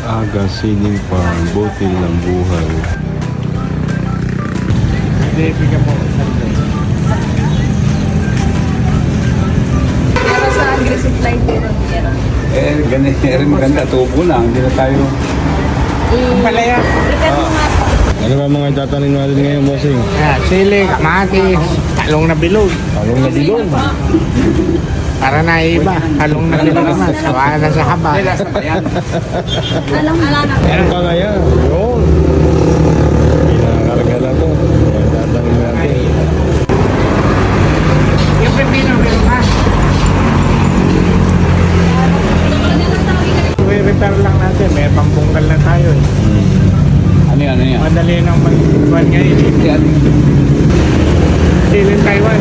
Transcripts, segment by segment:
Aga Sining Farm, Butil ng Buhay. Hindi, bigyan mo ko sandali. Pero sa aggressive flight pero meron. Ganun maganda. Tubo lang. Hindi na tayo. Palaya. Prepare mo nga po. Ano ba mga tatanim natin ngayon, bossing? Sili, kamatis, talong na bilog. Talong na bilog. Para na iba, talong na bilog naman. Sawa na sa haba. Alam mo na. Ano pa kaya? Yun. Pinakarga na to. Mga tatanim natin. Yung pepino, meron ka. I-repair lang natin, may pambungkal na tayo. Ano yan? Madali nang mag-iwan ngayon. Silin Taiwan.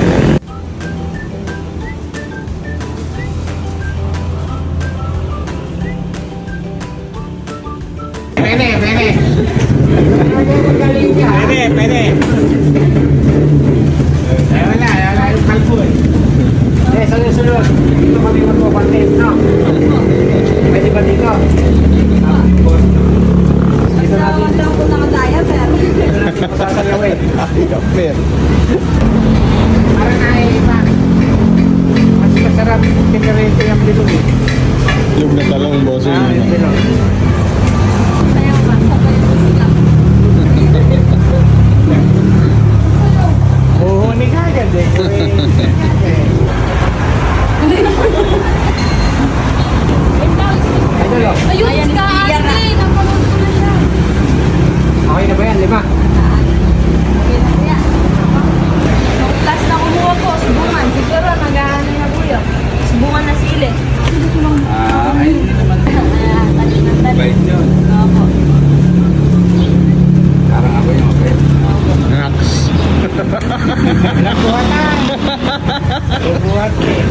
Pwede. Wala yung kalpo eh. Sunod. Dito kami magpapantin, no? Pwede ba dito? Dito Sa natin. daw ko nakadaya pero. Masasayawin. Kapit. Para naiiba. Mas masarap kinarito yung bilog eh. Yung na talong, bossing. Yung bilog. Ayaw ba? Sabay mo sila. Buhuni ka agad eh. Ayun ka ate. Napanood ko na siya. Okay na ba yan? 5? Okay na siya. Nung class na kumuha po, subungan. Siguro nag-ano na po yun. Subungan na sili. Ay, hindi naman. Bait yun. Opo. Parang ako yung okay. Nax. Nakuha na. Bubuhat eh.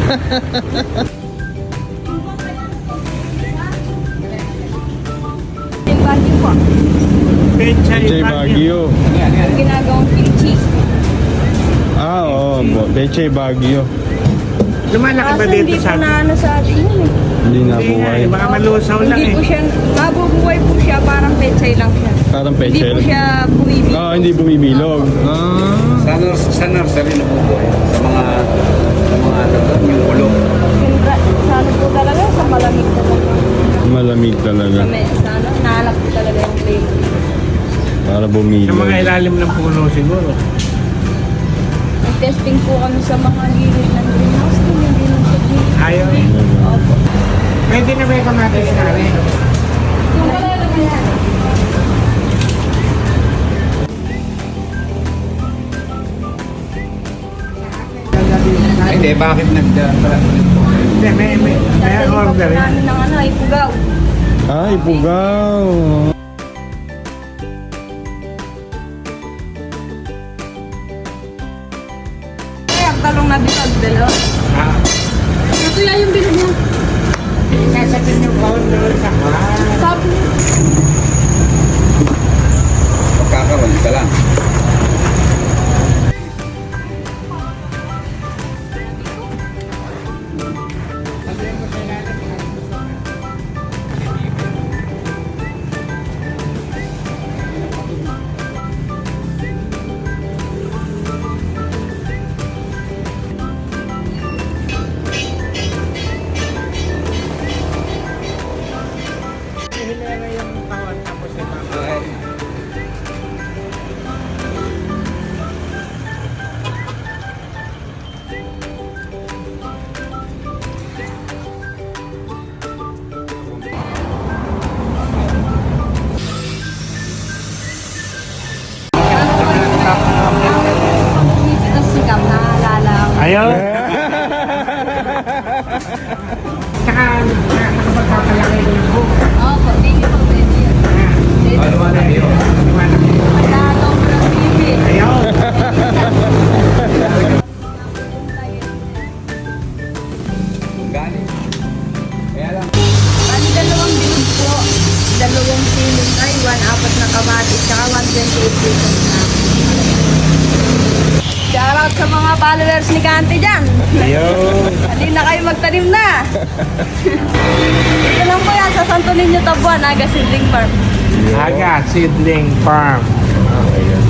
Yung bagyo po. Pechay Baguio. Yung ginagawang kimchi. Oo. Pechay Baguio. Lumalaki ba Kaso dito hindi po sa na ano sa atin yun eh. Hindi na Hindi nga buhay. eh, baka malusaw lang Hindi eh. po siya, mabubuhay po siya, parang pechay lang siya. Parang Hindi pechay. po siya bumibig. Hindi bumibilog. Sa nursery nabubuhay. Sa mga yung ulong. Sa ano po talaga, sa malamig talaga. Malamig talaga. Sa ano, nahalap po talaga yung flavor. Para Sa bumilog. mga ilalim ng puno siguro. Nag-testing po kami sa mga gilid ng greenhouse kung hindi lang siya gilid. Ayaw eh. Opo. Pwede na ba yung kamatis na rin? Yung kalala na yan. Hindi, bakit nagdara? Hindi, may order eh. Ano ng ano, ipugaw. Ay, pugaw. Kaya ang talong na bilog, dalawa. Ah, Ito yan yung bilog niya. sasapin yung kaon doon sa kwan. Sabi niya. Pagkakaroon, isa lang. Hilera yung kaon tapos ito. Ito sigam, naalala ko. Ayaw. Tsaka nakapagpapalaki yung buhok. Opo, baby po, baby. Baby. Lumanap yun. Malalong na baby. Ayaw. Galing. Kaya lang. Bali, dalawang bilog po. Dalawang silong ay 1/4 na kamatis, tsaka 128 pesos na. Shoutout sa mga followers ni Kante dyan. Ayaw. Hindi na kayo magtanim na. Ito lang po yan sa Santo ninyo tabuan, Aga Seedling Farm. Aga Seedling Farm. Ayan.